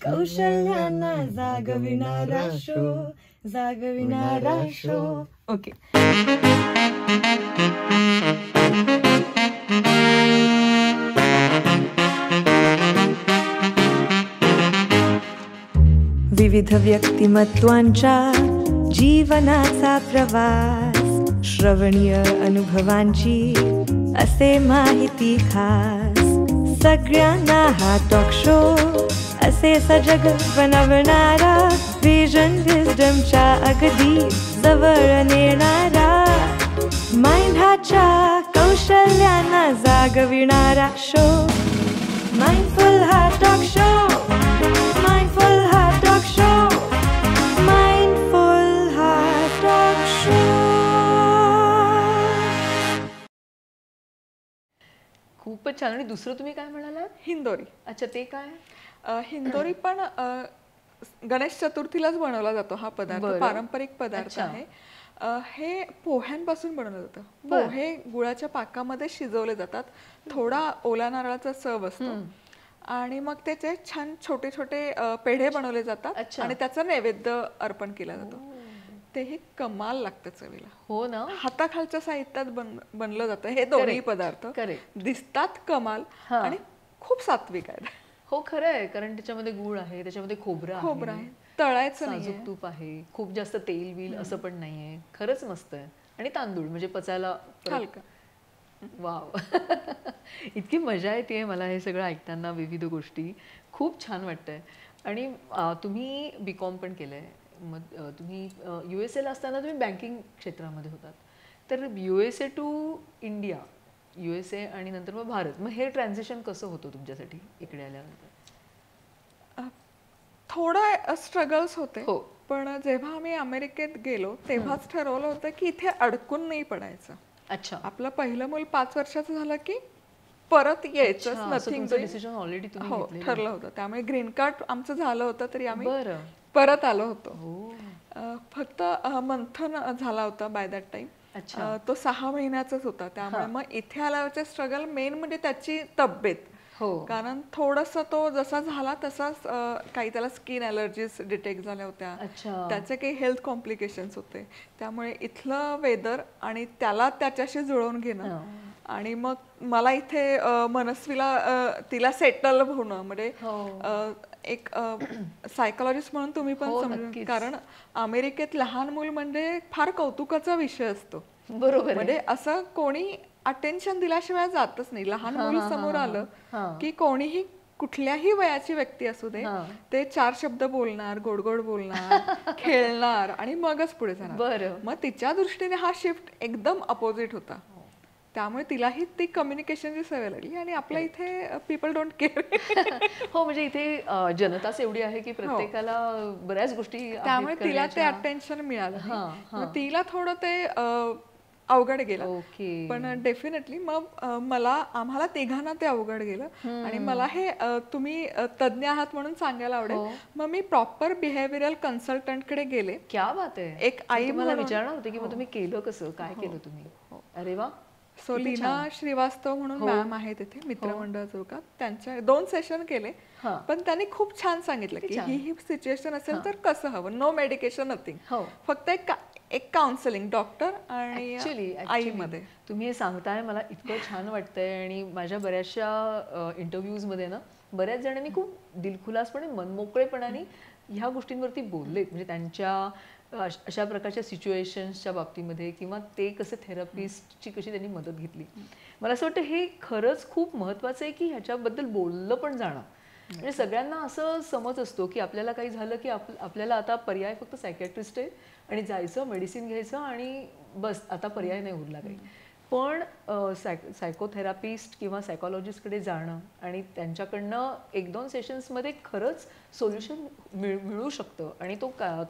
कौशल्याना जागविणारा show. Okay. विविध व्यक्तिमत्वांच्या जीवनाचा प्रवास, श्रवणीय अनुभवांची असे माहिती खास. सगळ्यांना हा टॉक शो असे सजग बनवणारा, विजन विस्डमच्या अगदी जवळ नेणारा. माइंडाच्या कौशल्यांना जागविणारा शो. माइंडफुल हा टॉक शो. माइंडफुल हा टॉक शो. माइंडफुल हा टॉक शो. खूपच छान. आणि दुसरं तुम्ही काय म्हणालात? हिंदोरी. अच्छा, ते काय? हिंदोरी पण गणेश चतुर्थीलाच बनवला जातो हा पदार्थ. पारंपरिक पदार्थ आहे. हे पोह्यांपासून बनवलं जातं. पोहे गुळाच्या पाकामध्ये शिजवले जातात. थोडा ओला नारळाचा चव असतो आणि मग त्याचे छान छोटे छोटे पेढे बनवले जातात आणि त्याचा नैवेद्य अर्पण केला जातो. तेही कमाल लागतं चवीला. हो ना. हाताखालच्या साहित्यात बनलं जातं हे दोन्ही पदार्थ. दिसतात कमाल आणि खूप सात्विक आहेत. हो, खरं आहे. कारण त्याच्यामध्ये गूळ आहे, त्याच्यामध्ये खोबरं आहे, तळायचं साजूक तूप आहे, खूप जास्त तेल बिल असं पण नाहीये. खरंच मस्त आहे. आणि तांदूळ म्हणजे पचायला हलका. वाव. इतकी मजा येते मला हे सगळं ऐकताना. विविध गोष्टी खूप छान वाटतंय. आणि तुम्ही बीकॉम पण केलंय. मग तुम्ही USA ला असताना तुम्ही बँकिंग क्षेत्रामध्ये होतात. तर USA टू इंडिया, USA आणि नंतर मग भारत, मग हे ट्रान्झिशन कसं होतं तुमच्यासाठी इकडे आल्यानंतर? थोडा स्ट्रगल्स होते. हो. पण जेव्हा आम्ही अमेरिकेत गेलो तेव्हाच ठरवलं होतं की इथे अडकून नाही पडायचं. अच्छा. आपलं पहिलं मूल 5 वर्षाचं झालं की परत यायचंच. नथिंग. डिसिजन ऑलरेडी तुम्ही ठरलं होतं. त्यामुळे ग्रीन कार्ड आमचं झालं होतं तरी आम्ही परत आलो होतो. फक्त मंथन झाला होता बाय दॅट टाइम. तो 6 महिन्याचाच होता. त्यामुळे मग इथे आल्यावरचे स्ट्रगल मेन म्हणजे त्याची तब्येत. कारण थोडंसं तो जसा झाला तसाच काही त्याला स्किन ॲलर्जीज डिटेक्ट झाल्या होत्या. त्याचे काही हेल्थ कॉम्प्लिकेशन्स होते. त्यामुळे इथलं वेदर आणि त्याला त्याच्याशी जुळवून घेणं आणि मग मला इथे मनस्वीला तिला सेटल होणं म्हणजे एक सायकोलॉजिस्ट म्हणून तुम्ही पण समजून. कारण अमेरिकेत लहान मूल म्हणजे फार कौतुकाचा विषय असतो. बरोबर. म्हणजे असं कोणी अटेन्शन दिल्याशिवाय जातच नाही. लहान मूल समोर आलं की कोणीही कुठल्याही वयाची व्यक्ती असू दे ते 4 शब्द बोलणार, गोड गोड बोलणार, खेळणार आणि मगच पुढे जाणार. मग तिच्या दृष्टीने हा शिफ्ट एकदम अपोजिट होता. त्यामुळे तिलाही ती कम्युनिकेशनची सवय लागली आणि आपल्या इथे पीपल डोंट केअर. हो, म्हणजे इथे जनताच एवढी आहे की प्रत्येकाला बऱ्याच गोष्टी. त्यामुळे तिला ते अटेन्शन मिळालं. मग तिला थोडं ते अवघड गेलं. पण डेफिनेटली मग आम्हाला तिघांना ते अवघड गेलं आणि मला हे तुम्ही तज्ञ आहात म्हणून सांगायला आवडेल. मग मी प्रॉपर बिहेव्हिअरल कन्सल्टंट कडे गेले. क्या बात आहे. एक आई मला विचारणार होते की मग तुम्ही केलं कसं, काय केलं तुम्ही? अरे वा. सो लीना श्रीवास्तव म्हणून मॅम आहे तिथे मित्रमंडळ चौकात. त्यांच्या 2 सेशन केले. पण त्यांनी खूप छान सांगितलं की ही सिच्युएशन असेल तर कसं हवं. No medication, nothing. फक्त एक काउन्सिलिंग डॉक्टर आणि आईमध्ये. तुम्ही हे सांगताय मला इतकं छान वाटतंय. आणि माझ्या बऱ्याचशा इंटरव्ह्यूज मध्ये ना बऱ्याच जणांनी खूप दिलखुलासपणे मनमोकळेपणाने ह्या गोष्टींवरती बोललेत. म्हणजे त्यांच्या अशा प्रकारच्या सिच्युएशन्सच्या बाबतीमध्ये किंवा ते कसं थेरपिस्टची कशी त्यांनी मदत घेतली. मला असं वाटतं हे खरंच खूप महत्त्वाचं आहे की ह्याच्याबद्दल बोललं पण जाणं. म्हणजे सगळ्यांना असं समज असतो की आपल्याला काही झालं की आपल्याला आता पर्याय फक्त सायकॅट्रिस्ट आहे आणि जायचं, मेडिसिन घ्यायचं आणि बस, आता पर्याय नाही उरला काही. पण सायकोथेरापिस्ट किंवा सायकॉलॉजिस्टकडे जाणं आणि त्यांच्याकडनं 1-2 सेशन्समध्ये खरंच सोल्युशन मिळू शकतं आणि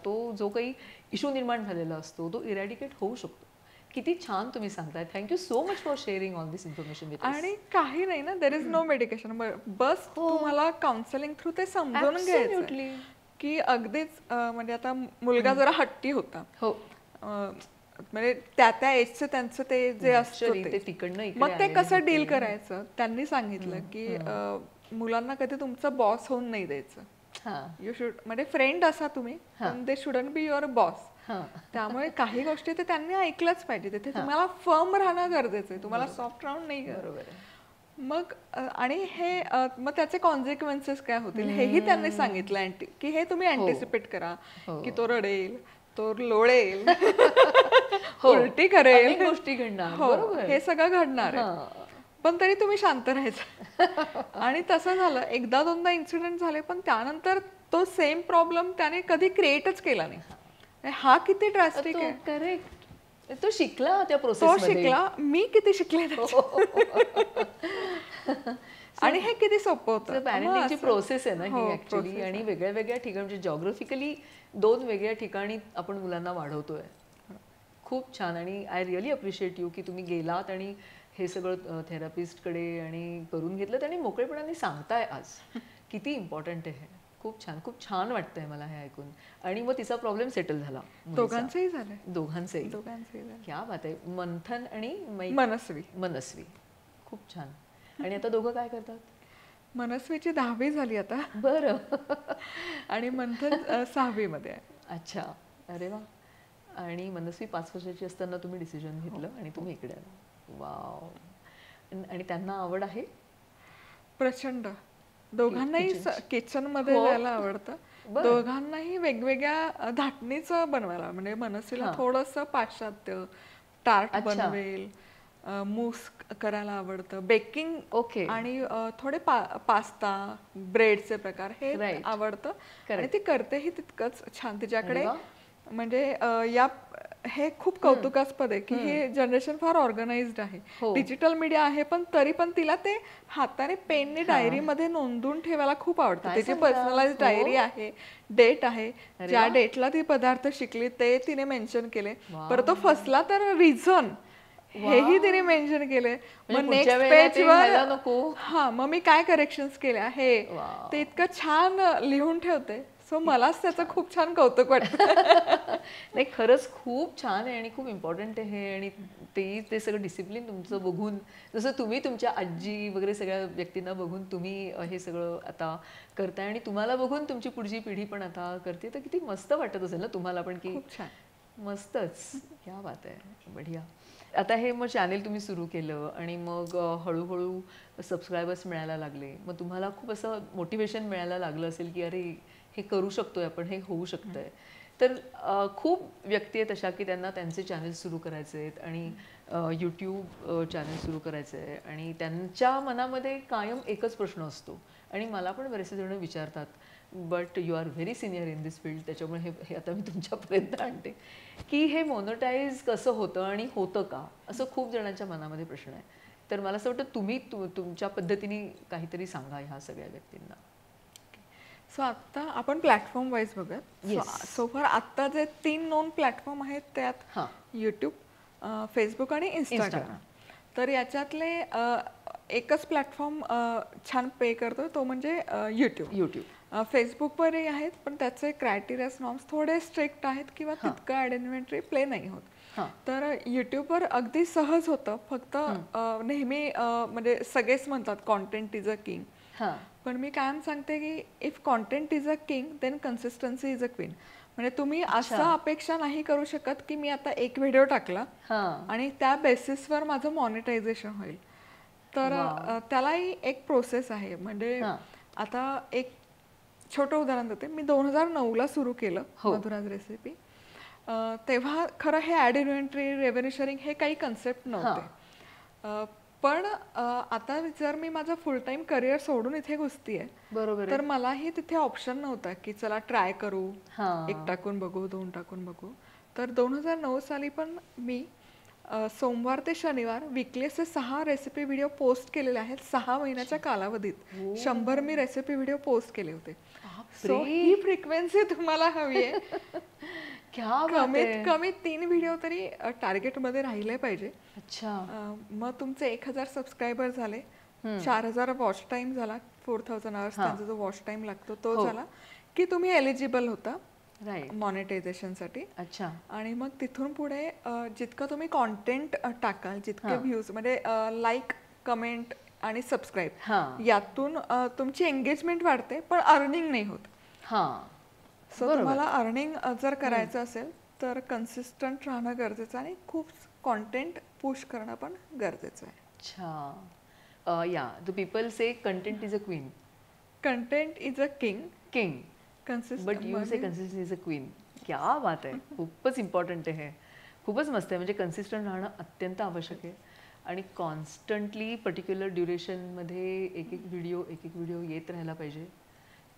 तो जो काही इश्यू निर्माण झालेला असतो तो इरॅडिकेट होऊ शकतो. किती छान तुम्ही सांगताय. Thank you so much for sharing all this information with us. आणि काही नाही ना, देर इज नो मेडिकेशन. बस तुम्हाला काउन्सिलिंग थ्रू ते समजून घ्यायचं की अगदीच म्हणजे आता मुलगा जरा हट्टी होता. म्हणजे त्या एजचं त्यांचं ते जे असतं ते तिकडनं मग ते कसं डील करायचं त्यांनी सांगितलं की मुलांना कधी तुमचं बॉस होऊन नाही द्यायचं. यू शुड म्हणजे फ्रेंड असा तुम्ही, पण दे शुडंट बी युअर बॉस. त्यामुळे काही गोष्टी ते त्यांनी ऐकलंच पाहिजे. तिथे तुम्हाला फर्म राहणं गरजेचं आहे, तुम्हाला सॉफ्ट राहून नाही. बरोबर. मग आणि हे मग त्याचे कॉन्सिक्वेन्सेस काय होतील हेही त्यांनी सांगितलं की हे तुम्ही अँटिसिपेट करा की तो रडेल, तो लोळेल, उलटी करेल, गोष्टी घडणार, हे सगळं घडणार आहे. पण तरी तुम्ही शांत राहायचं. आणि तसं झालं, एकदा दोनदा इन्सिडेंट झाले, पण त्यानंतर तो सेम प्रॉब्लेम त्याने कधी क्रिएटच केला नाही. हा किती ड्रास्टिक आहे. करेक्ट. तो शिकला त्या प्रोसेस, तो शिकला, मी किती शिकले. आणि हे किती सोपं होतं. पॅरेंटिंगची प्रोसेस आहे ना ही ऍक्च्युली. आणि वेगळ्या वेगळ्या ठिकाणी म्हणजे जॉग्राफिकली 2 वेगळ्या ठिकाणी आपण मुलांना वाढवतोय. खूप छान. आणि आय रिअली अप्रिशिएट यू की तुम्ही गेलात आणि हे सगळं थेरपिस्टकडे आणि करून घेतलं आणि मोकळेपणाने सांगताय आज. किती इम्पॉर्टंट आहे. खूप छान, खूप छान वाटतंय मला हे ऐकून. आणि मग तिचा प्रॉब्लेम सेटल झाला. दोघांचंही झालं. दोघांचंही. क्या बात आहे. मंथन आणि मनस्वी. खूप छान. आणि आता दोघं काय करतात? मनस्वीची 10वी झाली आता. बरं. आणि मंथन 6वी मध्ये आहे. अच्छा. अरे वा. आणि मनस्वी 5 वर्षाची असताना तुम्ही डिसिजन घेतलं आणि तुम्ही इकडे आला. वाव. आणि त्यांना आवड आहे प्रचंड. दोघांनाही किचन मध्ये जायला आवडतं. दोघांनाही वेगवेगळ्या धाटणीचं बनवायला. म्हणजे मनस्वीला थोडंसं पाश्चात्य टार्ट बनवेल, मूस करायला आवडतं, बेकिंग. ओके. आणि थोडे पास्ता, ब्रेडचे प्रकार हे आवडतं. आणि ती करतेही तितकंच छान. तिच्याकडे म्हणजे हे खूप कौतुकास्पद आहे की हे जनरेशन फार ऑर्गनाइज्ड आहे. डिजिटल मीडिया आहे, पण तरी पण तिला ते हाताने पेनने डायरीमध्ये नोंदून ठेवायला खूप आवडतं. त्याची पर्सनलाइज डायरी आहे, डेट आहे, ज्या डेटला ती पदार्थ शिकली ते तिने मेन्शन केले. परत तो फसला तर रिझन हेही तिने मेन्शन केले. मग नेक्स्ट पेजवर मग मी काय करेक्शन्स केल्या हे ते इतकं छान लिहून ठेवते. सो मलाच त्याचं खूप छान कौतुक वाटतं. नाही, खरंच खूप छान आहे आणि खूप इम्पॉर्टंट आहे हे. आणि ते सगळं डिसिप्लिन तुमचं बघून, जसं तुम्ही तुमच्या आजी वगैरे सगळ्या व्यक्तींना बघून तुम्ही हे सगळं आता करताय आणि तुम्हाला बघून तुमची पुढची पिढी पण आता करते, तर किती मस्त वाटत असेल ना तुम्हाला पण की खूप छान. मस्तच. क्या बात आहे. बढिया. आता हे मग चॅनेल तुम्ही सुरू केलं आणि मग हळूहळू सबस्क्रायबर्स मिळायला लागले. मग तुम्हाला खूप असं मोटिवेशन मिळायला लागलं असेल की अरे हे करू शकतोय आपण, हे होऊ शकतंय. तर खूप व्यक्ती आहेत अशा की त्यांना त्यांचे चॅनल सुरू करायचे आहेत आणि यूट्यूब चॅनल सुरू करायचं आहे आणि त्यांच्या मनामध्ये कायम एकच प्रश्न असतो. आणि मला पण बरेचसे जण विचारतात, but you are very senior in this field, त्याच्यामुळे हे आता मी तुमच्यापर्यंत आणते की हे मोनोटाईज कसं होतं आणि होतं का, असं खूप जणांच्या मनामध्ये प्रश्न आहे. तर मला असं वाटतं तुम्ही तुमच्या पद्धतीने काहीतरी सांगा ह्या सगळ्या व्यक्तींना. सो आता आपण प्लॅटफॉर्म वाईज बघूयात. सो फार आता जे 3 नोन प्लॅटफॉर्म आहेत त्यात यूट्यूब, फेसबुक आणि इंस्टाग्राम. तर याच्यातले एकच प्लॅटफॉर्म छान पे करतो तो म्हणजे यूट्यूब. फेसबुकवरही आहेत, पण त्याचे क्रायटेरियाज नॉर्म्स थोडे स्ट्रिक्ट आहेत किंवा तितकं ॲड इन्व्हेंटरी प्ले नाही होत. तर यूट्यूबवर अगदी सहज होतं. फक्त नेहमी म्हणजे सगळेच म्हणतात कॉन्टेंट इज अ किंग. पण मी कायम सांगते की if content is a king then consistency is a queen. म्हणजे तुम्ही असं अपेक्षा नाही करू शकत की मी आता एक व्हिडिओ टाकला आणि त्या बेसिसवर माझं मॉनिटायझेशन होईल. तर त्यालाही एक प्रोसेस आहे. म्हणजे आता एक छोटं उदाहरण देते. मी 2009ला सुरू केलं मधुराज रेसिपी. तेव्हा खरं हे ॲड इन्व्हेंटरी, रेव्हेन्यू शेअरिंग हे काही कन्सेप्ट नव्हते. पण आता जर मी माझं फुल टाइम करिअर सोडून इथे घुसतीये, बरोबर, तर मलाही तिथे ऑप्शन नव्हता की चला ट्राय करू, 1 टाकून बघू, 2 टाकून बघू. तर 2009 साली पण मी सोमवार ते शनिवार वीकली असे 6 रेसिपी व्हिडिओ पोस्ट केलेले आहेत. 6 महिन्याच्या कालावधीत 100 मी रेसिपी व्हिडिओ पोस्ट केले होते. सो ही फ्रिक्वेन्सी तुम्हाला हवी आहे. कमीत कमी 3 व्हिडिओ तरी टार्गेट मध्ये राहिले पाहिजे. मग तुमचे 1000 सबस्क्रायबर झाले, 4000 वॉच टाइम झाला, 4000 आवर्स त्यांचा जो वॉच टाइम लागतो तो झाला की तुम्ही एलिजिबल होता मॉनिटायझेशन साठी. आणि मग तिथून पुढे जितकं तुम्ही कॉन्टेंट टाकाल, जितके व्ह्यूज म्हणजे लाईक, कमेंट आणि सबस्क्राईब यातून तुमची एंगेजमेंट वाढते पण अर्निंग नाही होत. सो तुम्हाला अर्निंग जर करायचं असेल तर कन्सिस्टंट राहणं गरजेचं आणि खूप कॉन्टेंट पुश करणं पण गरजेचं आहे. अच्छा, या the people say content is a queen. Content is a king. But you say consistent is a queen. क्या बात आहे, खूपच इम्पॉर्टंट आहे, खूपच मस्त आहे. म्हणजे कन्सिस्टंट राहणं अत्यंत आवश्यक आहे आणि कॉन्स्टंटली पर्टिक्युलर ड्युरेशनमध्ये एक एक व्हिडिओ येत राहायला पाहिजे.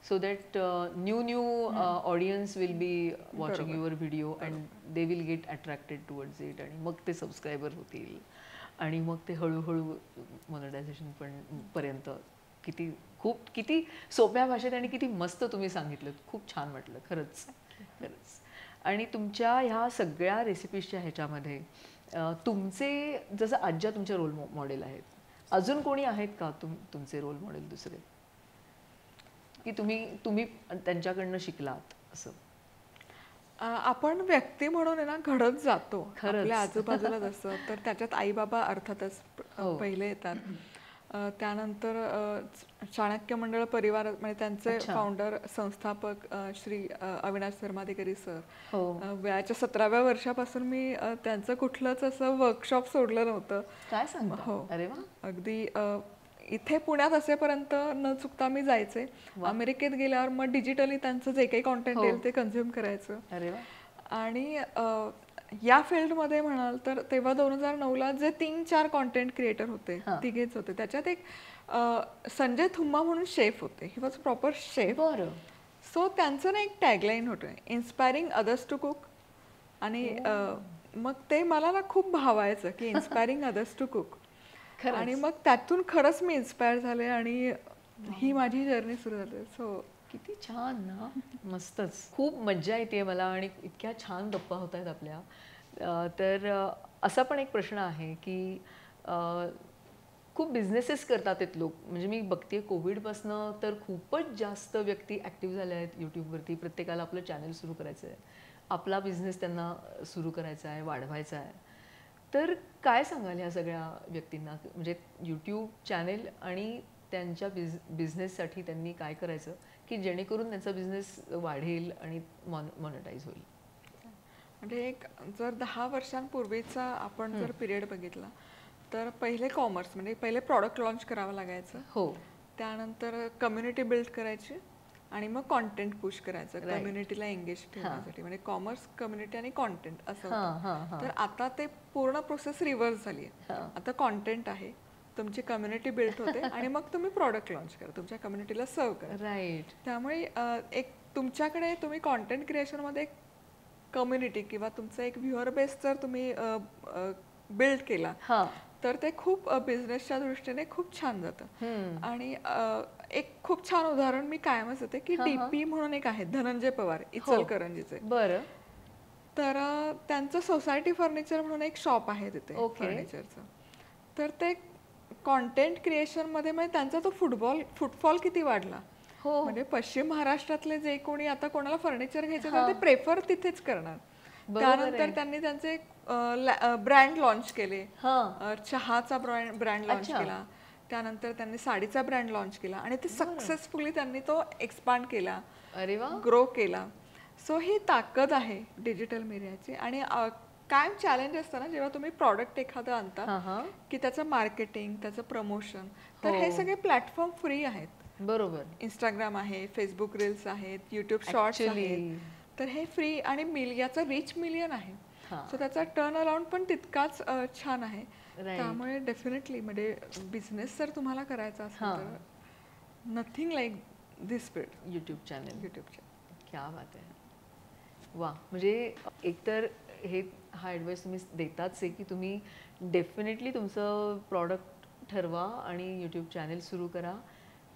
So that new audience will be watching your video and they will get attracted towards it आणि मग ते सबस्क्रायबर होतील आणि मग ते हळूहळू मॉनिटायझेशन पण पर्यंत. किती सोप्या भाषेत आणि किती मस्त तुम्ही सांगितलं, खूप छान वाटलं खरंच. आणि तुमच्या ह्या सगळ्या रेसिपीजच्या ह्याच्यामध्ये तुमचे जसं आज्या तुमचे रोल मॉडेल आहेत, अजून कोणी आहेत का तुमचे रोल मॉडेल दुसरे की तुम्ही त्यांच्याकडनं शिकलात असं? आपण व्यक्ती म्हणून आहे ना घडत जातो आपल्या आजूबाजूला जसं, तर त्याच्यात आई बाबा अर्थातच पहिले येतात. त्यानंतर चाणक्य मंडळ परिवार म्हणजे त्यांचे फाउंडर संस्थापक श्री अविनाश धर्माधिकारी सर. वयाच्या 17व्या वर्षापासून मी त्यांचं कुठलंच असं वर्कशॉप सोडलं नव्हतं. काय सांगता? हो, अरे वा. अगदी इथे पुण्यात असेपर्यंत न चुकता मी जायचे. अमेरिकेत गेल्यावर मग डिजिटली त्यांचं जे काही कॉन्टेंट येईल ते कन्झ्युम करायचं. अरे वा. आणि या फील्डमध्ये म्हणाल तर तेव्हा 2009ला जे 3-4 कॉन्टेंट क्रिएटर होते तिघेच होते. त्याच्यात एक संजय थुम्मा म्हणून शेफ होते. He was proper chef. So त्यांचं ना एक टॅगलाईन होतं, इन्स्पायरिंग अदर्स टू कुक. आणि मग ते मला ना खूप भावायचं की इन्स्पायरिंग अदर्स टू कुक. आणि मग त्यातून खरंच मी इन्स्पायर झाले आणि ही माझी जर्नी सुरू झाली. सो किती छान ना, मस्तच. खूप मज्जा येते मला आणि इतक्या छान गप्पा होत आहेत आपल्या. तर असा पण एक प्रश्न आहे की खूप बिझनेसेस करतात आहेत लोक. म्हणजे मी बघते कोविडपासनं तर खूपच जास्त व्यक्ती ॲक्टिव्ह झाल्या आहेत यूट्यूबवरती. प्रत्येकाला आपलं चॅनल सुरू करायचं आहे, आपला बिझनेस त्यांना सुरू करायचा आहे, वाढवायचा आहे. तर काय सांगाल ह्या सगळ्या व्यक्तींना, म्हणजे यूट्यूब चॅनेल आणि त्यांच्या बिझनेससाठी त्यांनी काय करायचं की जेणेकरून त्यांचा बिझनेस वाढेल आणि मॉनिटाईज होईल? म्हणजे एक जर 10 वर्षांपूर्वीचा आपण जर पिरियड बघितला तर पहिले कॉमर्स म्हणजे पहिले प्रॉडक्ट लॉन्च करावं लागायचं. हो. त्यानंतर कम्युनिटी बिल्ड करायची आणि मग कॉन्टेंट पुश करायचं कम्युनिटीला एंगेज ठेवण्यासाठी. म्हणजे कॉमर्स, कम्युनिटी आणि कॉन्टेंट असं होतं. तर आता ते पूर्ण प्रोसेस रिव्हर्स झाली आहे. आता कॉन्टेंट आहे, तुमची कम्युनिटी बिल्ड होते आणि मग तुम्ही प्रॉडक्ट लॉन्च करा, तुमच्या कम्युनिटीला सर्व करा. राईट. त्यामुळे एक तुमच्याकडे तुम्ही कॉन्टेंट क्रिएशनमध्ये एक कम्युनिटी किंवा तुमचा एक व्ह्युअर बेस जर तुम्ही बिल्ड केला तर ते खूप बिझनेसच्या दृष्टीने खूप छान जातं. आणि एक खूप छान उदाहरण मी कायमच येते की डीपी म्हणून एक आहे, धनंजय पवार, इचलकरंजीचे. बरं. तर त्यांचं सोसायटी फर्निचर म्हणून एक शॉप आहे तिथे फर्निचरचं. तर ते कॉन्टेंट क्रिएशन मध्ये म्हणजे त्यांचा तो फुटफॉल किती वाढला. म्हणजे पश्चिम महाराष्ट्रातले जे कोणी आता कोणाला फर्निचर घ्यायचं तर ते प्रेफर तिथेच करणार. त्यानंतर त्यांनी त्यांचे ब्रँड लॉन्च केले, चहाचा ब्रँड लॉन्च केला, त्यानंतर त्यांनी साडीचा ब्रँड लॉन्च केला आणि ते सक्सेसफुली त्यांनी तो एक्सपांड केला, ग्रो केला. सो ही ताकद आहे डिजिटल मीडियाची. आणि कायम चॅलेंज असतं ना जेव्हा तुम्ही प्रॉडक्ट एखादं आणता की त्याचं मार्केटिंग, त्याचं प्रमोशन. तर हे सगळे प्लॅटफॉर्म फ्री आहेत. बरोबर. इंस्टाग्राम आहे, फेसबुक रील्स आहेत, युट्यूब शॉर्ट्स आहेत. तर हे फ्री आणि याचा रीच मिलियन आहे. सो त्याचा टर्न अराउंड पण तितकाच छान आहे. त्यामुळे डेफिनेटली म्हणजे बिझनेस जर तुम्हाला करायचा असेल तर नथिंग लाईक दिस फील्ड, यूट्यूब चॅनल. क्या बात आहे. वा. म्हणजे एकतर हा ॲडवाईस तुम्ही देताच आहे की तुम्ही डेफिनेटली तुमचं प्रॉडक्ट ठरवा आणि यूट्यूब चॅनल सुरू करा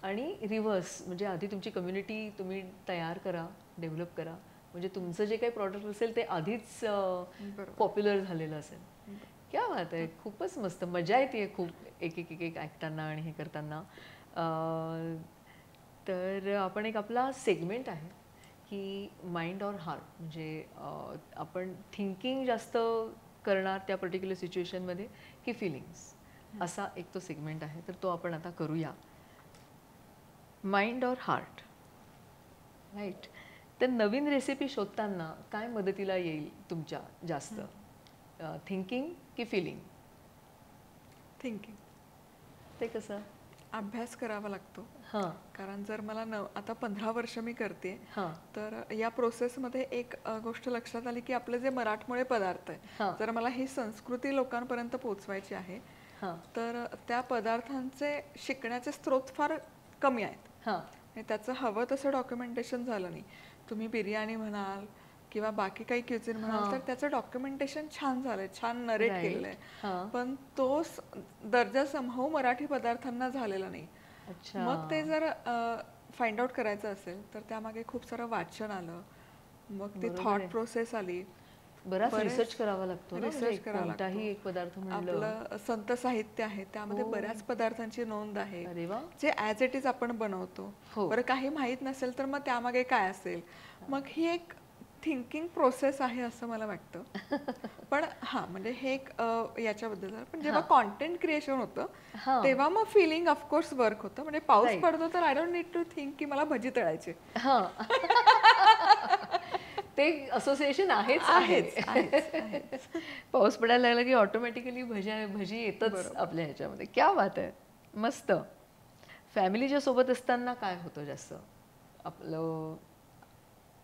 आणि रिव्हर्स म्हणजे आधी तुमची कम्युनिटी तुम्ही तयार करा, डेव्हलप करा. म्हणजे तुमचं जे काही प्रॉडक्ट असेल ते आधीच पॉप्युलर झालेलं असेल. क्या बात आहे. खूपच मस्त. मजा येते खूप एक एक एक ऐकताना आणि हे करताना. तर आपण एक आपला सेगमेंट आहे की माइंड ऑर हार्ट. म्हणजे आपण थिंकिंग जास्त करणार त्या पर्टिक्युलर सिच्युएशनमध्ये की फिलिंग्स. असा एक तो सेगमेंट आहे, तर तो आपण आता करूया. माइंड और हार्ट, राईट. तर नवीन रेसिपी शोधताना काय मदतीला येईल तुमच्या जास्त, थिंकिंग की फिलिंग? थिंकिंग. ते कसं? अभ्यास करावा लागतो. हां. कारण जर मला आता 15 वर्ष मी करते, हां. तर या प्रोसेसमध्ये एक गोष्ट लक्षात आली की आपले जे मराठमोळे पदार्थ आहे, जर मला ही संस्कृती लोकांपर्यंत पोहोचवायची आहे, तर त्या पदार्थांचे शिकण्याचे स्रोत फार कमी आहेत. आणि त्याचं हवं तसं डॉक्युमेंटेशन झालं नाही. तुम्ही बिर्याणी म्हणाल किंवा बाकी काही क्युझिन म्हणाल, तर त्याचं डॉक्युमेंटेशन छान झालंय, छान नरेट केलंय, पण तो दर्जा समहाऊ मराठी पदार्थांना झालेला नाही. मग ते जर फाइंड आउट करायचं असेल तर त्यामागे खूप सारं वाचन आलं, मग ती थॉट प्रोसेस आली, बराच रिसर्च करावा लागतो. रिसर्च करावा लागतो. एक पदार्थ आपलं संत साहित्य आहे, त्यामध्ये बऱ्याच पदार्थांची नोंद आहे जे ऍज इट इज आपण बनवतो. बरं काही माहित नसेल तर मग त्यामागे काय असेल, मग ही एक थिंकिंग प्रोसेस आहे असं मला वाटतं. पण म्हणजे हे एक याच्याबद्दल. पण जेव्हा कॉन्टेंट क्रिएशन होतं तेव्हा मग फिलिंग ऑफकोर्स वर्क होतं. म्हणजे पाऊस पडतो तर I don't need to think की मला भजी तळायची. ते असोसिएशन आहेच. पाऊस पडायला लागला की ऑटोमॅटिकली भजी येतच आपल्या ह्याच्यामध्ये. क्या बात आहे, मस्त. फॅमिलीच्या सोबत असताना काय होतं जास्त? आपलं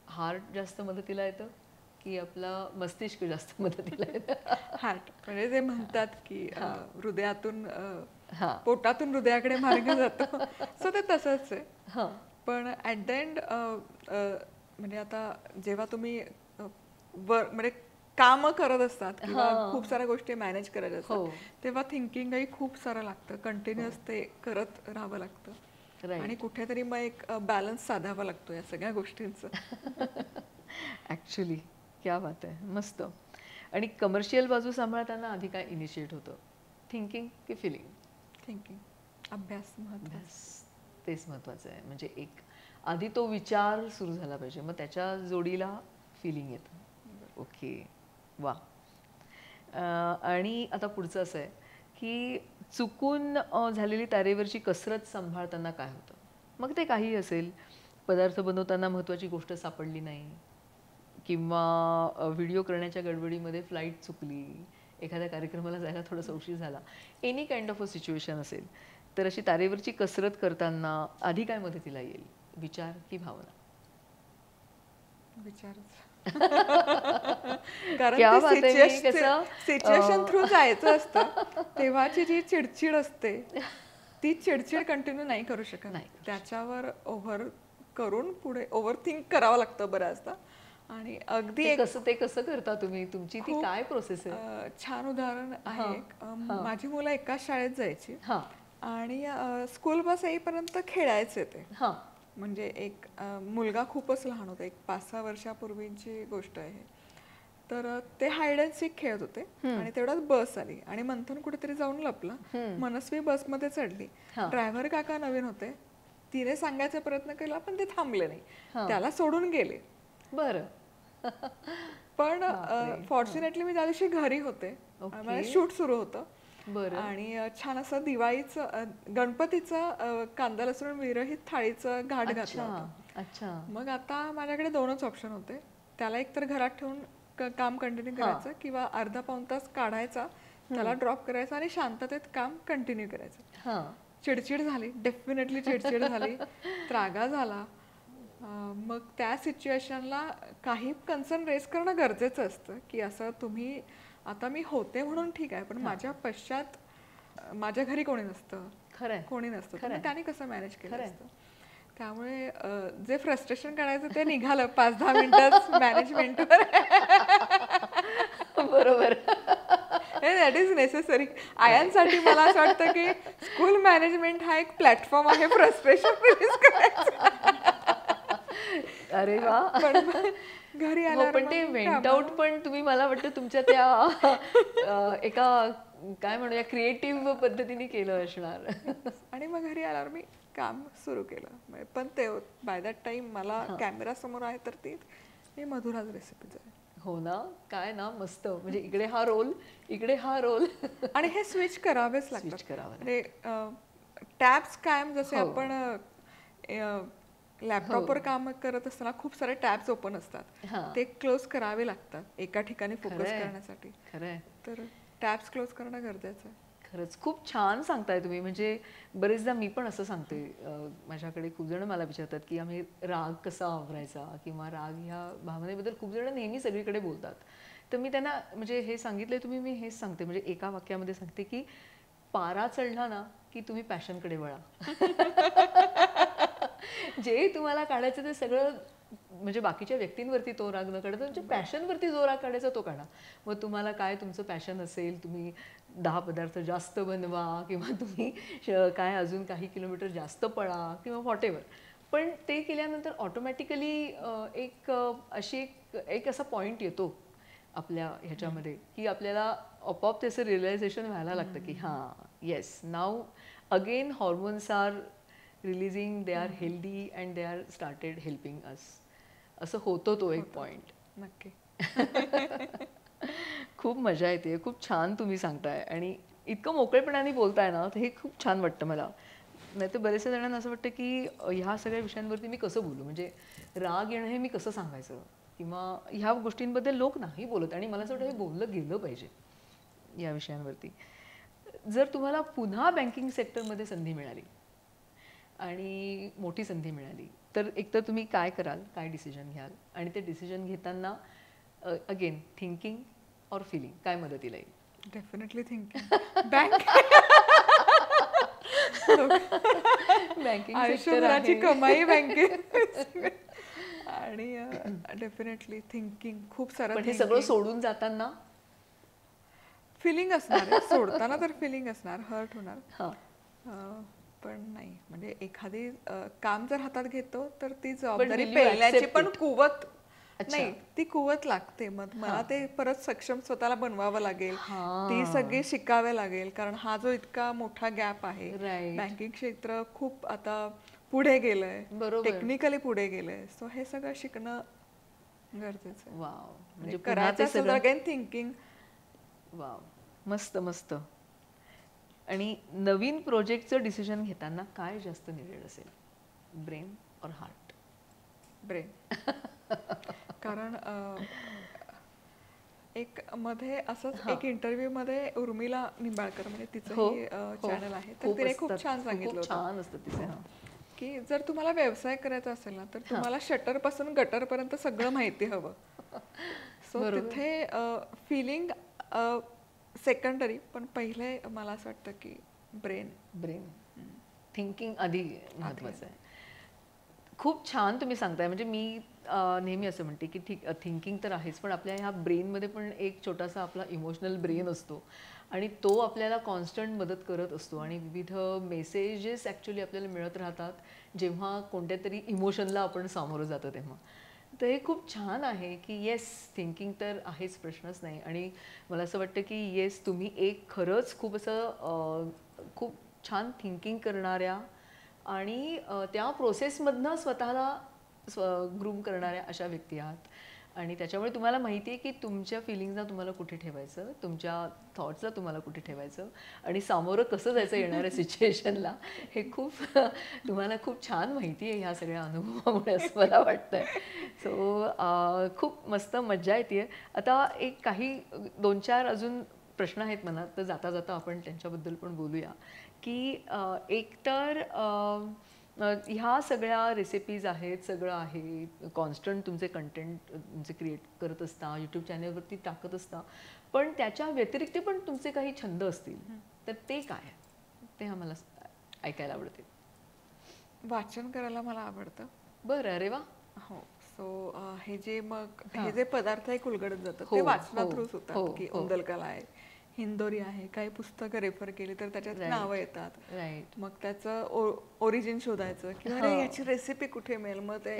हार्ट जास्त मदतीला येतं की आपलं मस्तिष्क जास्त मदतीला येतं? हार्ट. म्हणजे ते म्हणतात की हृदयातून पोटातून हृदयाकडे मार्ग जातो, सो ते तसंच आहे. पण ऍट द एंड म्हणजे आता जेव्हा तुम्ही म्हणजे काम करत असतात किंवा खूप साऱ्या गोष्टी मॅनेज करत असतात, तेव्हा थिंकिंगही खूप सारं लागतं. कंटिन्युअस ते करत राहावं लागतं आणि कुठेतरी मग एक बॅलन्स साधावा लागतो या सगळ्या गोष्टींचा. ऍक्च्युली क्या बात आहे, मस्त. आणि कमर्शियल बाजू सांभाळताना आधी काय इनिशिएट होतं, थिंकिंग की फिलिंग? थिंकिंग. अभ्यास तेच महत्वाचं आहे. म्हणजे एक आधी तो विचार सुरू झाला पाहिजे, मग त्याच्या जोडीला फिलिंग येतं. ओके, वा. आणि आता पुढचं असं आहे की चुकून झालेली तारेवरची कसरत सांभाळताना काय होतं? मग ते काही असेल, पदार्थ बनवताना महत्त्वाची गोष्ट सापडली नाही, किंवा व्हिडिओ करण्याच्या गडबडीमध्ये फ्लाईट चुकली, एखाद्या कार्यक्रमाला जायला थोडासा उशीर झाला, any kind of a situation असेल, तर अशी तारेवरची कसरत करताना आधी काय मदतीला येईल, विचार की भावना? विचारच. कारण सिच्युएशन थ्रू जायचं असतं, तेव्हाची जी चिडचिड असते ती चिडचिड कंटिन्यू नाही करू शकत. नाही, त्याच्यावर ओव्हर करून पुढे ओव्हर थिंक करावं लागतं बऱ्याचदा. आणि अगदी ते कसं करता तुम्ही, तुमची ती काय प्रोसेस आहे? छान उदाहरण आहे. माझी मुलं एकाच शाळेत जायची आणि स्कूल बस येईपर्यंत खेळायचे ते. म्हणजे एक मुलगा खूपच लहान होता, एक 5-6 वर्षापूर्वीची गोष्ट आहे. तर ते हाईड अँड सीक खेळत होते आणि तेवढ्यात बस आली आणि मंथन कुठेतरी जाऊन लपलं. मनस्वी बसमध्ये चढली. ड्रायव्हर काका नवीन होते, तिने सांगायचा प्रयत्न केला पण ते थांबले नाही, त्याला सोडून गेले. बरं. पण फॉर्च्युनेटली मी त्या दिवशी घरी होते, शूट सुरू होतं आणि छान असं दिवाळीचं गणपतीचं कांदा लसूण विरहित थाळीचं घाट घातलं होतं. मग आता माझ्याकडे 2च ऑप्शन होते, त्याला एकतर घरात ठेवून काम कंटिन्यू करायचं किंवा अर्धा पाऊण तास काढायचा, त्याला ड्रॉप करायचा आणि शांततेत काम कंटिन्यू करायचं. चिडचिड झाली, डेफिनेटली चिडचिड झाली, त्रागा झाला. मग त्या सिच्युएशनला काही कन्सर्न रेस करणं गरजेचं असतं की असं तुम्ही, आता मी होते म्हणून ठीक आहे, पण माझ्या पश्चात माझ्या घरी कोणी नसतं, कोणी नसतं, त्याने कसं मॅनेज केलं असतं. त्यामुळे जे फ्रस्ट्रेशन करायचं ते निघालं 5-10 मिनिटात मॅनेजमेंटवर. बरोबर, दॅट इज नेसेसरी. आयांसाठी मला असं वाटतं की स्कूल मॅनेजमेंट हा एक प्लॅटफॉर्म आहे फ्रस्ट्रेशन रिलीज करायचा. अरे वा. घरी आला पण ते वेंट आउट पण तुम्ही, मला वाटतं तुमच्या त्या एका काय म्हणूया क्रिएटिव्ह पद्धतीने केलं असणार. आणि मग घरी आल्यावर मी काम सुरू केलं. पण ते बाय दॅट टाइम मला कॅमेरा समोर आहे तर ती मी मधुराज रेसिपीज आहे. हो ना, काय ना मस्त. म्हणजे इकडे हा रोल, इकडे हा रोल. आणि हे स्विच करावेच लागतात. टॅब्स कायम जसे आपण लॅपटॉपवर काम करत असताना खूप सारे टॅब्स ओपन असतात, ते क्लोज करावे लागतात एका ठिकाणी फोकस करण्यासाठी. खरंय. तर टॅब्स क्लोज करणं गरजेचं आहे. खरंच खूप छान सांगताय तुम्ही. म्हणजे बरेचदा मी पण असं सांगते, माझ्याकडे खूप जण मला विचारतात की आम्ही राग कसा आवरायचा किंवा राग ह्या भावनेबद्दल खूप जण नेहमी सगळीकडे बोलतात. तर मी त्यांना म्हणजे हे सांगितलंय तुम्ही, मी हेच सांगते, म्हणजे एका वाक्यामध्ये सांगते की पारा चढला ना की तुम्ही पॅशनकडे वळा. जे तुम्हाला काढायचं ते सगळं, म्हणजे बाकीच्या व्यक्तींवरती तो राग न काढता तुमच्या पॅशनवरती जो राग काढायचा तो काढा. मग तुम्हाला काय तुमचं पॅशन असेल, तुम्ही 10 पदार्थ जास्त बनवा किंवा तुम्ही काय अजून काही किलोमीटर जास्त पळा किंवा व्हॉटेवर. पण ते केल्यानंतर ऑटोमॅटिकली एक असा पॉईंट येतो आपल्या ह्याच्यामध्ये की आपल्याला आपोआप त्याचं रिअलायझेशन व्हायला लागतं की हां, yes, now again hormones are releasing, they are healthy and they are started helping us. असं होतो तो एक पॉईंट. नक्की. खूप मजा येते. खूप छान तुम्ही सांगताय आणि इतकं मोकळेपणाने बोलताय ना, तर हे खूप छान वाटतं मला. नाही तर बरेचशा जणांना असं वाटतं की ह्या सगळ्या विषयांवरती मी कसं बोलू, म्हणजे राग येणं हे मी कसं सांगायचं किंवा ह्या गोष्टींबद्दल लोक नाही बोलत. आणि मला असं वाटतं हे बोललं गेलं पाहिजे या विषयांवरती. जर तुम्हाला पुन्हा बँकिंग सेक्टरमध्ये संधी मिळाली आणि मोठी संधी मिळाली तर एकतर तुम्ही काय कराल, काय डिसिजन घ्याल, आणि ते डिसिजन घेताना अगेन थिंकिंग और फिलिंग काय मदतीला येईल? Definitely thinking. बँकिंग आयुष्यभराची कमाई बँकेत आणि डेफिनेटली थिंकिंग खूप सारं. पण हे सगळं सोडून जाताना फिलिंग असणार, सोडताना तर फिलिंग असणार, हर्ट होणार. पण नाही, म्हणजे एखादी काम जर हातात घेतो तर ती जबाबदारी पेलण्याची पण कुवत नाही, ती कुवत लागते. मग मला ते परत सक्षम स्वतःला बनवावं लागेल, ती सगळी शिकावे लागेल. कारण हा जो इतका मोठा गॅप आहे, बँकिंग क्षेत्र खूप आता पुढे गेलंय, टेक्निकली पुढे गेलंय. सो हे सगळं शिकणं गरजेचं आहे. वाव, म्हणजे करायचं असेल तर अगेन थिंकिंग. वाव, मस्त मस्त. आणि नवीन प्रोजेक्टचं डिसिजन घेताना काय जास्त निवड असेल, ब्रेन और हार्ट? ब्रेन. कारण एक मध्ये असंच एक इंटरव्ह्यू मध्ये उर्मिला निंबाळकर, म्हणजे तिचंही चॅनल आहे, तर तिने खूप छान सांगितलं होतं की जर तुम्हाला व्यवसाय करायचा असेल ना तर तुम्हाला शटर पासून गटर पर्यंत सगळं माहिती हवं. सो तिथे फिलिंग सेकंडरी, पण पहिले मला असं वाटतं की ब्रेन थिंकिंग आधी महत्वाचं आहे. खूप छान तुम्ही सांगताय. म्हणजे मी नेहमी असं म्हणते की थिंकिंग तर आहेच, पण आपल्या ह्या ब्रेनमध्ये पण एक छोटासा आपला इमोशनल ब्रेन असतो आणि तो आपल्याला कॉन्स्टंट मदत करत असतो आणि विविध मेसेजेस ॲक्च्युली आपल्याला मिळत राहतात जेव्हा कोणत्या तरी इमोशनला आपण सामोरं जातो तेव्हा. तर हे खूप छान आहे की येस, थिंकिंग तर आहेच, प्रश्नच नाही. आणि मला असं वाटतं की येस, तुम्ही एक खरंच खूप असं खूप छान थिंकिंग करणाऱ्या आणि त्या प्रोसेसमधनं स्वतःला ग्रूम करणाऱ्या अशा व्यक्ती आहात. आणि त्याच्यामुळे तुम्हाला माहिती आहे की तुमच्या फिलिंग्सला तुम्हाला कुठे ठेवायचं, तुमच्या थॉट्सला तुम्हाला कुठे ठेवायचं आणि सामोरं कसं जायचं येणाऱ्या सिच्युएशनला, हे खूप तुम्हाला खूप छान माहिती आहे ह्या सगळ्या अनुभवामुळे, असं मला वाटतंय. सो खूप मस्त मज्जा येते. आता एक काही 2-4 अजून प्रश्न आहेत मनात, तर जाता जाता आपण त्यांच्याबद्दल पण बोलूया. की एकतर ह्या सगळ्या रेसिपीज आहेत, सगळं आहे, कॉन्स्टंट तुमचे कंटेंट तुमचे क्रिएट करत असता, यूट्यूब चॅनलवरती टाकत असता, पण त्याच्या व्यतिरिक्त पण तुमचे काही छंद असतील, तर ते काय, ते आम्हाला ऐकायला आवडते. वाचन करायला मला आवडतं. बरं, अरे वा. हो. सो हे जे पदार्थ एक उलगडत जातात ते वाचना थ्रूच होतात. की उंदलकला आहे, हिंदोरी आहे, काही पुस्तकं रेफर केली तर त्याच्यात नावं येतात. मग त्याचं ओरिजिन शोधायचं किंवा याची रेसिपी कुठे मिळेल, मग ते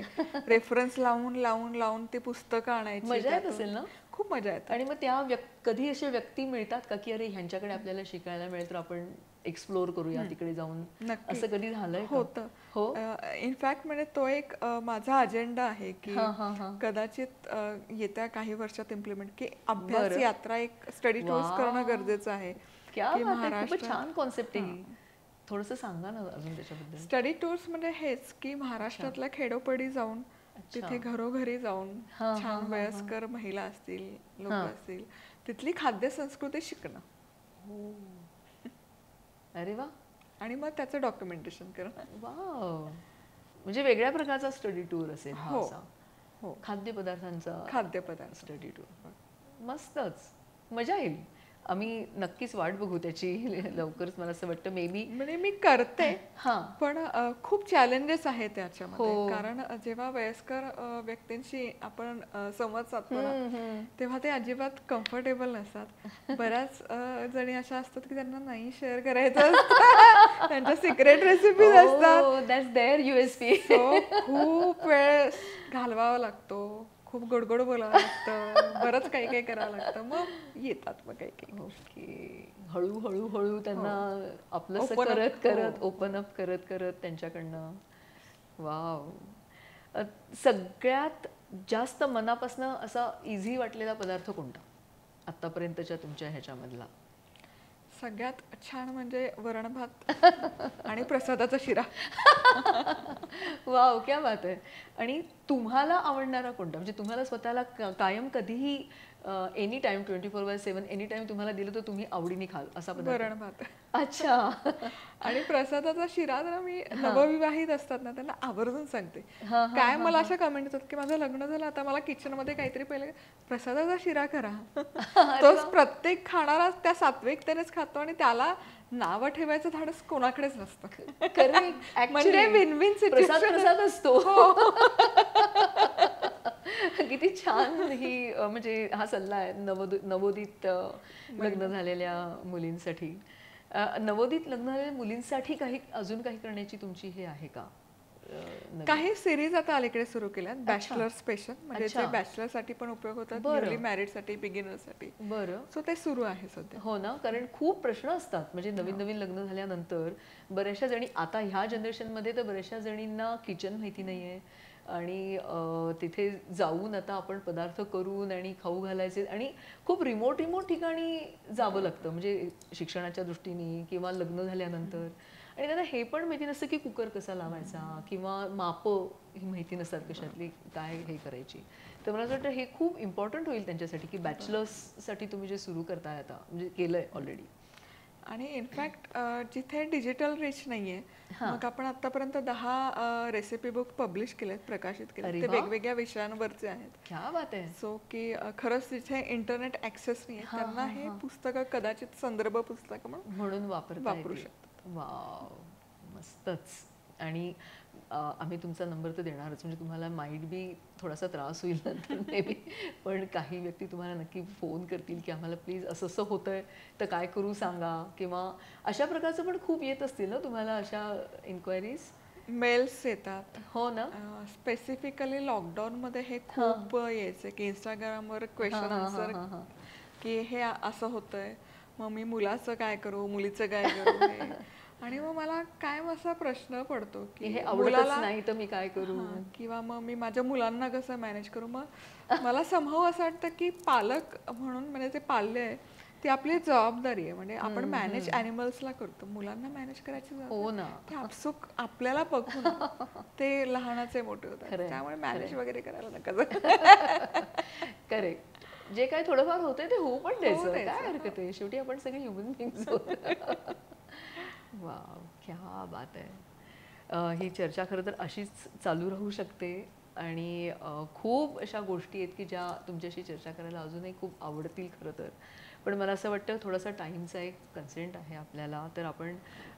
रेफरन्स लावून ते पुस्तकं आणायची. मजा येत असेल ना? खूप मजा येते. आणि मग त्या कधी अशा व्यक्ती मिळतात का की अरे ह्यांच्याकडे आपल्याला शिकायला मिळेल तर आपण एक्सप्लोर करूया तिकडे जाऊन, असं कधी झालंय? होतं. हो, इनफॅक्ट म्हणजे तो एक माझा अजेंडा आहे की कदाचित येत्या काही वर्षात इम्प्लिमेंट की अभ्यास यात्रा एक स्टडी टूर्स करणं गरजेचं आहे. खूपच छान कॉन्सेप्ट आहे. थोडंसं सांगा ना अजून त्याच्याबद्दल. स्टडी टूर्स म्हणजे हेच की महाराष्ट्रातल्या खेडोपाडी जाऊन तिथे घरोघरी जाऊन छान वयस्कर महिला असतील, लोक असतील, तिथली खाद्य संस्कृती शिकणं. अरे वा. आणि मग त्याचं डॉक्युमेंटेशन करणं. वाव, म्हणजे वेगळ्या प्रकारचा स्टडी टूर असेल हा असा. हो, खाद्यपदार्थ स्टडी टूर. मस्तच, मजा येईल. आम्ही नक्कीच वाट बघू त्याची लवकरच. मला असं वाटतं मे बी म्हणजे मी करते, पण खूप चॅलेंजेस आहेत त्याच्यामध्ये. कारण जेव्हा वयस्कर व्यक्तींशी आपण संवाद साधतो ना, तेव्हा ते अजिबात कम्फर्टेबल नसतात. बऱ्याच जणी अशा असतात की त्यांना नाही शेअर करायचं असतं, त्यांच्या सिक्रेट रेसिपीज असतात. That's their USP. खूप वेळ घालवावा लागतो, खूप गोडगोड बोलावं लागतं, बरंच काही काही करावं लागतं, मग येतात मग काही काही. ओके. हळूहळू त्यांना आपलं करत करत ओपन अप करत करत त्यांच्याकडनं. वाव. सगळ्यात जास्त मनापासनं असा इझी वाटलेला पदार्थ कोणता आतापर्यंतच्या तुमच्या ह्याच्यामधला? सगळ्यात छान म्हणजे वरण भात आणि प्रसादाचा शिरा. वाव, क्या बात आहे. आणि तुम्हाला आवडणारा कोणता, म्हणजे तुम्हाला स्वतःला कायम कधीही एनी टाइम 24/7 एनी टाइम तुम्हाला दिलं तर तुम्ही आवडीने खाल असा पदार्थ? वरण भात. अच्छा. आणि प्रसादाचा शिरा जरा मी नवविवाहित असतात ना त्यांना आवर्जून सांगते. काय मला अशा कमेंट येतात की माझं लग्न झालं, आता मला किचन मध्ये काहीतरी पहिले प्रसादाचा शिरा करा. तोच प्रत्येक खाणारा त्या सात्विकतेनेच खातो आणि त्याला नाव ठेवायचं धाडस कोणाकडेच नसतं. म्हणजे विन विन प्रसाद असतो. किती छान ही म्हणजे हा सल्ला आहे नवोदित लग्न झालेल्या मुलींसाठी. नवोदित लग्न झालेल्या मुलींसाठी काही अजून काही करण्याची तुमची हे आहे का? काही सिरीज आता अलीकडे सुरू केल्यात, बॅचलर स्पेशल, म्हणजे जे बॅचलर साठी पण उपयोग होतात, न्यूली मॅरिड साठी, बिगिनर साठी. बरं. सो ते सुरू आहे सध्या. हो ना, कारण खूप प्रश्न असतात. म्हणजे नवीन नवीन लग्न झाल्यानंतर बऱ्याचशा जणी, आता ह्या जनरेशन मध्ये तर बऱ्याचशा जणींना किचन माहिती नाहीये आणि तिथे जाऊन आता आपण पदार्थ करून आणि खाऊ घालायचे आणि खूप रिमोट ठिकाणी जावं लागतं, म्हणजे शिक्षणाच्या दृष्टीने किंवा लग्न झाल्यानंतर. आणि त्यांना हे पण माहिती नसतं की कुकर कसा लावायचा किंवा मापं ही माहिती नसतात कशातली काय हे करायची. तर मला असं वाटतं हे खूप इम्पॉर्टंट होईल त्यांच्यासाठी की बॅचलर्ससाठी तुम्ही जे सुरू करताय आता, म्हणजे केलंय ऑलरेडी. आणि इनफॅक्ट जिथे डिजिटल रिच नाहीये, मग आपण आतापर्यंत 10 रेसिपी बुक पब्लिश केलेत, प्रकाशित केलेत. ते वेगवेगळ्या विषयांवरचे आहेत. क्या बात आहे. सो की खरंच जिथे इंटरनेट ऍक्सेस नाहीये त्यांना हे पुस्तकं कदाचित संदर्भ पुस्तकं म्हणून वापरू शकतात. वाव, मस्तच. आणि आम्ही तुमचा नंबर तर देणारच, म्हणजे तुम्हाला माइट बी थोडासा त्रास होईल नंतर मे बी, पण काही व्यक्ती तुम्हाला नक्की फोन करतील की आम्हाला प्लीज असं असं होतंय तर काय करू सांगा, किंवा अशा प्रकारचं पण खूप येत असतील ना तुम्हाला अशा इन्क्वायरीज? मेल्स येतात. हो ना. स्पेसिफिकली लॉकडाऊन मध्ये हे खूप यायचं की इंस्टाग्रामवर क्वेश्चन आन्सर की हे असं होतंय, मग मी मुलाचं काय करू, मुलीचं काय करू. आणि मग मला कायम असा प्रश्न पडतो की हे आवडतच नाही तर मी काय करू, किंवा मग मी माझ्या मुलांना कसं मॅनेज करू. मग मला संभव असं वाटतं की पालक म्हणून, म्हणजे ते पाल्य आहे ती आपली जबाबदारी आहे. म्हणजे आपण मॅनेज ॲनिमल्सला करतो, मुलांना मॅनेज करायची जबाबदारी आपसुक आपल्याला बघून ते लहानाचे मोठे होतात. त्यामुळे मॅनेज वगैरे करायला नका. करेक्ट. जे काय थोडंफार होतंय ते होऊ पण द्यायचं, काय हरकत आहे, शेवटी आपण सगळे ह्युमन बीइंग्स आहोत. वाव, क्या बात आहे. ही चर्चा खरं तर अशीच चालू राहू शकते आणि खूप अशा गोष्टी आहेत की ज्या तुमच्याशी चर्चा करायला अजूनही खूप आवडतील खरं तर. पण मला असं वाटतं थोडासा टाईमचा एक कन्सेंट आहे आपल्याला, तर आपण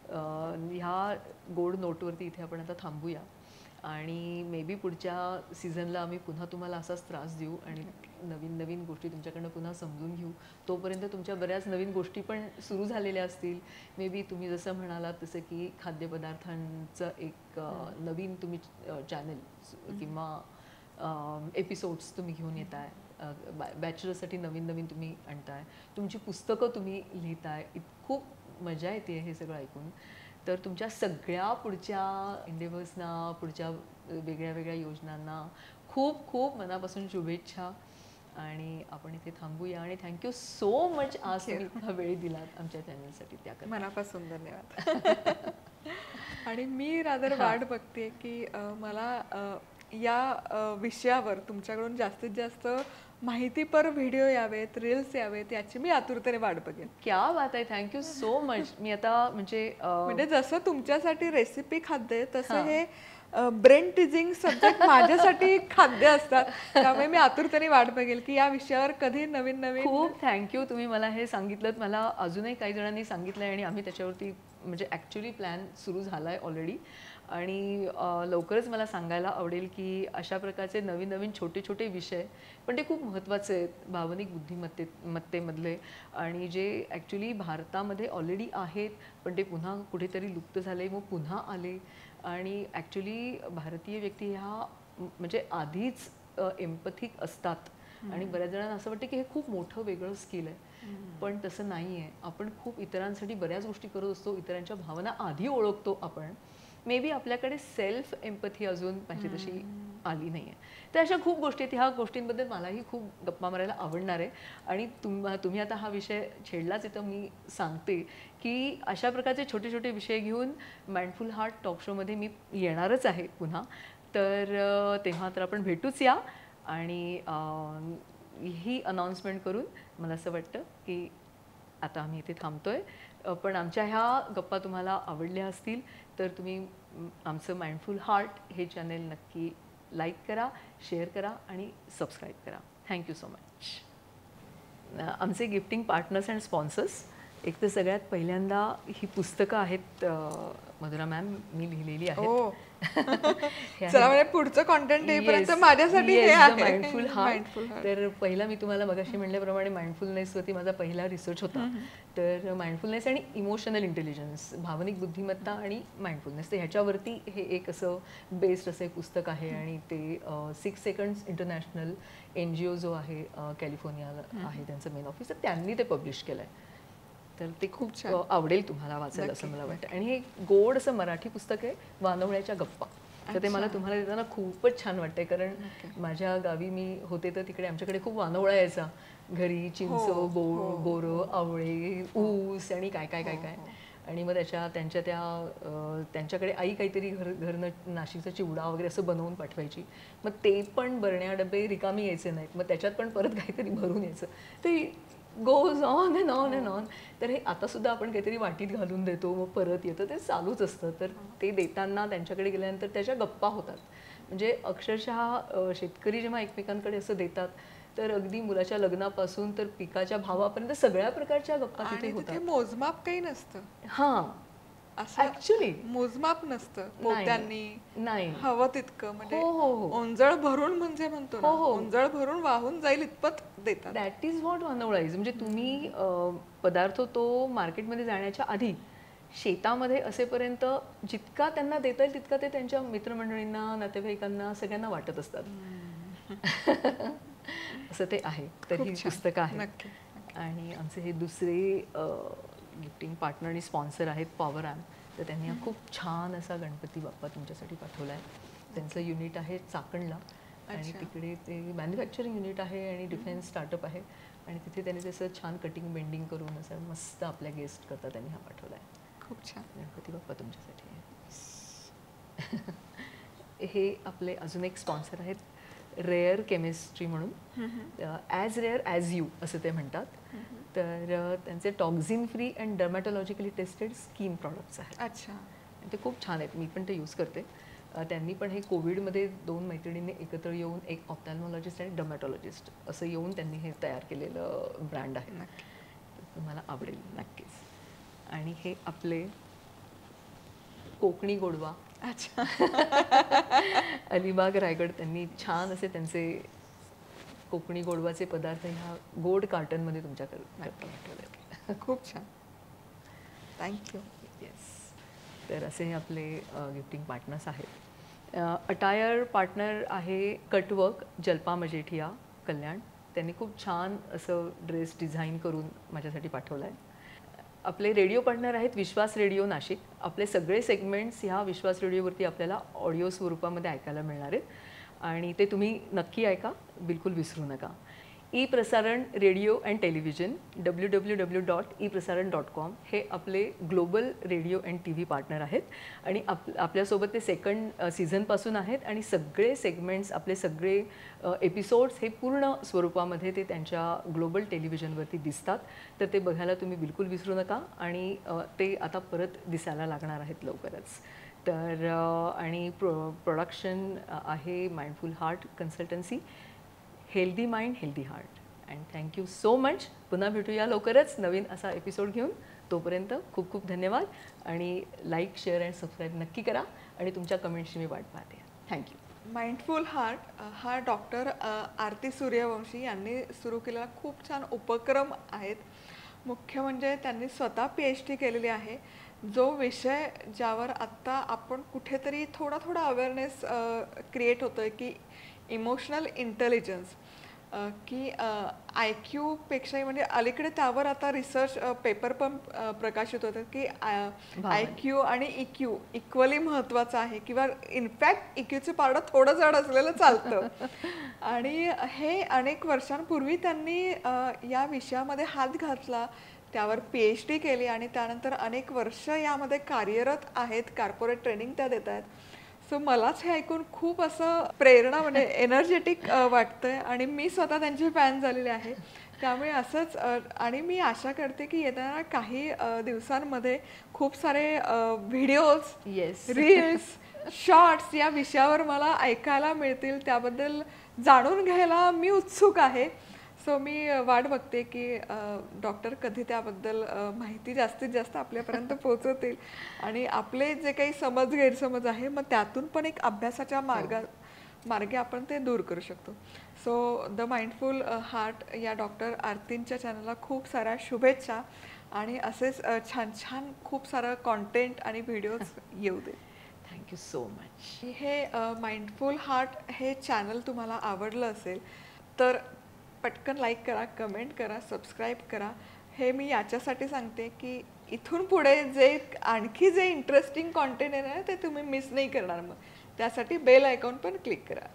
ह्या गोड नोटवरती इथे आपण आता थांबूया आणि मे बी पुढच्या सीझनला आम्ही पुन्हा तुम्हाला असाच त्रास देऊ आणि नवीन नवीन गोष्टी तुमच्याकडनं पुन्हा समजून घेऊ. तोपर्यंत तुमच्या बऱ्याच नवीन गोष्टी पण सुरू झालेल्या असतील. मे बी तुम्ही जसं म्हणालात तसं की खाद्यपदार्थांचं एक नवीन तुम्ही चॅनल किंवा एपिसोड्स तुम्ही घेऊन येत आहे, बॅचलर्ससाठी नवीन नवीन तुम्ही आणताय, तुमची पुस्तकं तुम्ही लिहिताय, खूप मजा येते हे सगळं ऐकून. तर तुमच्या सगळ्या पुढच्या एंडेव्हर्सना, पुढच्या वेगळ्या वेगळ्या योजनांना खूप खूप मनापासून शुभेच्छा. आणि आपण इथे थांबूया आणि थँक्यू सो मच आज तुम्ही इतका वेळ दिलात आमच्या चॅनलसाठी. त्या मनापासून धन्यवाद. आणि मी रादर वाट बघते की मला या विषयावर तुमच्याकडून जास्तीत जास्त माहितीपर व्हिडिओ यावेत, रील्स यावेत, याची मी आतुरतेने वाट बघेन. क्या बात आहे, थँक्यू सो मच. मी आता म्हणजे जसं तुमच्यासाठी रेसिपी खाद्य तसं हे ब्रेन टिझिंग सब्जेक्ट माझ्यासाठी खाद्य असतात. त्यामुळे मी आतुरतेने वाट बघेल की या विषयावर कधी नवीन नवीन. खूप थँक्यू, तुम्ही मला हे सांगितलं. मला अजूनही काही जणांनी सांगितलं आहे आणि आम्ही त्याच्यावरती म्हणजे ॲक्च्युली प्लॅन सुरू झाला आहे ऑलरेडी. आणि लवकरच मला सांगायला आवडेल की अशा प्रकारचे नवीन नवीन छोटे छोटे विषय, पण ते खूप महत्त्वाचे आहेत भावनिक बुद्धिमत्तेमधले, आणि जे ॲक्च्युली भारतामध्ये ऑलरेडी आहेत पण ते पुन्हा कुठेतरी लुप्त झाले, मग पुन्हा आले. आणि ॲक्च्युली भारतीय व्यक्ती ह्या म्हणजे आधीच एम्पॅथिक असतात आणि बऱ्याच जणांना असं वाटतं की हे खूप मोठं वेगळं स्किल आहे, पण तसं नाही आहे. आपण खूप इतरांसाठी बऱ्याच गोष्टी करत असतो, इतरांच्या भावना आधी ओळखतो आपण. मे बी आपल्याकडे सेल्फ एम्पॅथी अजून पाहिजे तशी आली नाही आहे. तर अशा खूप गोष्टी आहेत. ह्या गोष्टींबद्दल मलाही खूप गप्पा मारायला आवडणार आहे. आणि तुम्ही आता हा विषय छेडलाच आहे तर मी सांगते की अशा प्रकारचे छोटे छोटे विषय घेऊन माइंडफुल हार्ट टॉक शोमध्ये मी येणारच आहे पुन्हा. तर तेव्हा तर आपण भेटूच या. आणि ही अनाउन्समेंट करून मला असं वाटतं की आता आम्ही इथे थांबतोय. पण आमच्या ह्या गप्पा तुम्हाला आवडल्या असतील तर तुम्ही आमचं माइंडफुल हार्ट हे चॅनेल नक्की लाईक करा, शेअर करा आणि सबस्क्राईब करा. Thank you so much. आमचे गिफ्टिंग पार्टनर्स अँड स्पॉन्सर्स, एक तर सगळ्यात पहिल्यांदा ही पुस्तकं आहेत मधुरा मॅम, मी लिहिलेली आहेत. पुढचं कॉन्टेंट येईपर्यंत माझ्यासाठी माइंडफुल हार्ट. तर पहिला मी तुम्हाला मगाशी म्हणल्याप्रमाणे माइंडफुलनेसवरती माझा पहिला रिसर्च होता. तर माइंडफुलनेस आणि इमोशनल इंटेलिजन्स, भावनिक बुद्धिमत्ता आणि माइंडफुलनेस, तर ह्याच्यावरती हे एक असं बेस्ड असं एक पुस्तक आहे. आणि ते 6 सेकंड्स इंटरनॅशनल NGO जो आहे कॅलिफोर्नियाला आहे त्यांचं मेन ऑफिस, तर त्यांनी ते पब्लिश केलं आहे. तर ते खूप आवडेल तुम्हाला वाचायला असं मला वाटतं. आणि हे गोड असं मराठी पुस्तक आहे, वानवळ्याच्या गप्पा. तर ते मला तुम्हाला देताना खूपच छान वाटतंय, कारण माझ्या गावी मी होते तर तिकडे आमच्याकडे खूप वानवळा यायचा घरी. चिंच, बोरं, आवळे, ऊस आणि काय काय काय काय. आणि मग त्यांच्याकडे आई काहीतरी घरनं नाशिकचा चिवडा वगैरे असं बनवून पाठवायची. मग ते पण बरण्या डबे रिकामी यायचे नाहीत, मग त्याच्यात पण परत काहीतरी भरून यायचं. ते goes on and on and on. तर हे आता सुद्धा आपण काहीतरी वाटीत घालून देतो, मग परत येतं, ते चालूच असतं. तर ते देताना त्यांच्याकडे गेल्यानंतर त्याच्या गप्पा होतात. म्हणजे अक्षरशः शेतकरी जेव्हा एकमेकांकडे असं देतात तर अगदी मुलाच्या लग्नापासून तर पिकाच्या भावापर्यंत सगळ्या प्रकारच्या गप्पा तिथे होतात. मोजमाप काही नसतं. हां, ऍक्च्युली मोजमाप नसतं. पोत्यांनी नाही हवं तितकं, म्हणजे ओंजळ भरून, म्हणजे म्हणतो ना, ओंजळ भरून वाहून जाईल इतपत देतात. दॅट इज व्हॉट वानवळाईज. म्हणजे तुम्ही पदार्थ तो मार्केटमध्ये जाण्याच्या आधी शेतामध्ये असेपर्यंत जितका त्यांना देता येईल तितका ते त्यांच्या मित्रमंडळींना, नातेवाईकांना, सगळ्यांना वाटत असतात. असं ते आहे. तर ही पुस्तकं आहेत. आणि आमचे हे दुसरे गिफ्टिंग पार्टनर आणि स्पॉन्सर आहेत पॉवर ॲम्प. तर त्यांनी खूप छान असा गणपती बाप्पा तुमच्यासाठी पाठवला आहे. त्यांचं युनिट आहे चाकणला आणि तिकडे ते मॅन्युफॅक्चरिंग युनिट आहे आणि डिफेन्स स्टार्टअप आहे. आणि तिथे त्यांनी त्याचं छान कटिंग बेंडिंग करून असं मस्त आपल्या गेस्ट करता त्यांनी हा पाठवला आहे. खूप छान. गणपती बाप्पा तुमच्यासाठी आहे. हे आपले अजून एक स्पॉन्सर आहेत रेअर केमिस्ट्री म्हणून. ॲज रेअर ॲज यू असं ते म्हणतात. तर त्यांचे toxin free and dermatologically tested skin products आहेत. अच्छा. ते खूप छान आहेत, मी पण ते यूज करते. त्यांनी पण हे कोविडमध्ये 2 मैत्रिणींनी एकत्र येऊन, एक ऑप्थॅल्मॉलॉजिस्ट आणि डर्मॅटॉलॉजिस्ट असं येऊन त्यांनी हे तयार केलेलं ब्रँड आहे. तुम्हाला आवडेल नक्कीच. आणि हे आपले कोकणी गोडवा. अच्छा. अलिबाग रायगड, त्यांनी छान असे त्यांचे कोकणी गोडवाचे पदार्थ ह्या गोड कार्टनमध्ये तुमच्याकडे पाठवले. खूप छान, थँक्यू. येस. तर असे आपले गिफ्टिंग पार्टनर्स आहेत. अटायर पार्टनर आहे कटवर्क, जल्पा मजेठिया, कल्याण. त्यांनी खूप छान असं ड्रेस डिझाईन करून माझ्यासाठी पाठवला आहे. आपले रेडिओ पार्टनर आहेत विश्वास रेडिओ नाशिक. आपले सगळे सेगमेंट्स ह्या विश्वास रेडिओवरती आपल्याला ऑडिओ स्वरूपामध्ये ऐकायला मिळणार आहेत आणि ते तुम्ही नक्की ऐका, बिलकुल विसरू नका. ई-प्रसारण रेडिओ अँड टेलिव्हिजन www.eprasaran.com हे आपले global radio and T V partner आहेत आणि आपल्यासोबत ते सेकंड सीझनपासून आहेत आणि सगळे सेगमेंट्स आपले सगळे एपिसोड्स हे पूर्ण स्वरूपामध्ये ते त्यांच्या ग्लोबल टेलिव्हिजनवरती दिसतात. तर ते बघायला तुम्ही बिलकुल विसरू नका आणि ते आता परत दिसायला लागणार आहेत लवकरच. तर आणि प्रोडक्शन आहे mindful heart consultancy, healthy mind healthy heart. And thank you so much. पुन्हा भेटूया लवकरच नवीन असा एपिसोड घेऊन. तोपर्यंत खूप खूप धन्यवाद आणि लाईक शेअर अँड सबस्क्राईब नक्की करा आणि तुमच्या कमेंट्सची मी वाट पाहते. थँक्यू. माइंडफुल हार्ट हा डॉक्टर आरती सूर्यवंशी यांनी सुरू केलेला खूप छान उपक्रम आहेत. मुख्य म्हणजे त्यांनी स्वतः PhD केलेली आहे. जो विषय ज्यावर आत्ता आपण कुठेतरी थोडा अवेअरनेस क्रिएट होतो आहे की इमोशनल इंटेलिजन्स, की IQ-पेक्षाही म्हणजे अलीकडे त्यावर आता रिसर्च पेपर पण प्रकाशित होतात की IQ आणि EQ इक्वली महत्त्वाचं आहे किंवा इनफॅक्ट EQचं पारडं थोडं जड असलेलं चालतं. आणि हे अनेक वर्षांपूर्वी त्यांनी या विषयामध्ये हात घातला, त्यावर PhD केली आणि त्यानंतर अनेक वर्ष यामध्ये कार्यरत आहेत. कॉर्पोरेट ट्रेनिंग त्या देत आहेत. सो मलाच हे ऐकून खूप असं प्रेरणा म्हणजे एनर्जेटिक वाटतंय आणि मी स्वतः त्यांची फॅन झालेली आहे. त्यामुळे असंच आणि मी आशा करते की येणाऱ्या काही दिवसांमध्ये खूप सारे व्हिडिओज, रील्स, शॉर्ट्स या विषयावर मला ऐकायला मिळतील. त्याबद्दल जाणून घ्यायला मी उत्सुक आहे. सो मी वाट बघते की डॉक्टर कधी त्याबद्दल माहिती जास्तीत जास्त आपल्यापर्यंत पोहोचवतील आणि आपले जे काही समज गैरसमज आहे मग त्यातून पण एक अभ्यासाच्या मार्गे आपण ते दूर करू शकतो. सो द माइंडफुल हार्ट या डॉक्टर आरतींच्या चॅनलला खूप साऱ्या शुभेच्छा आणि असेच छान छान खूप सारं कॉन्टेंट आणि व्हिडिओज येऊ दे. Thank you so much. हे माइंडफुल हार्ट हे चॅनल तुम्हाला आवडलं असेल तर पटकन लाईक करा, कमेंट करा, सबस्क्राईब करा. हे मी याच्यासाठी सांगते की इथून पुढे आणखी जे इंटरेस्टिंग कॉन्टेंट येणार ते तुम्ही मिस नाही करणार. मग त्यासाठी बेल आयकॉन पण क्लिक करा.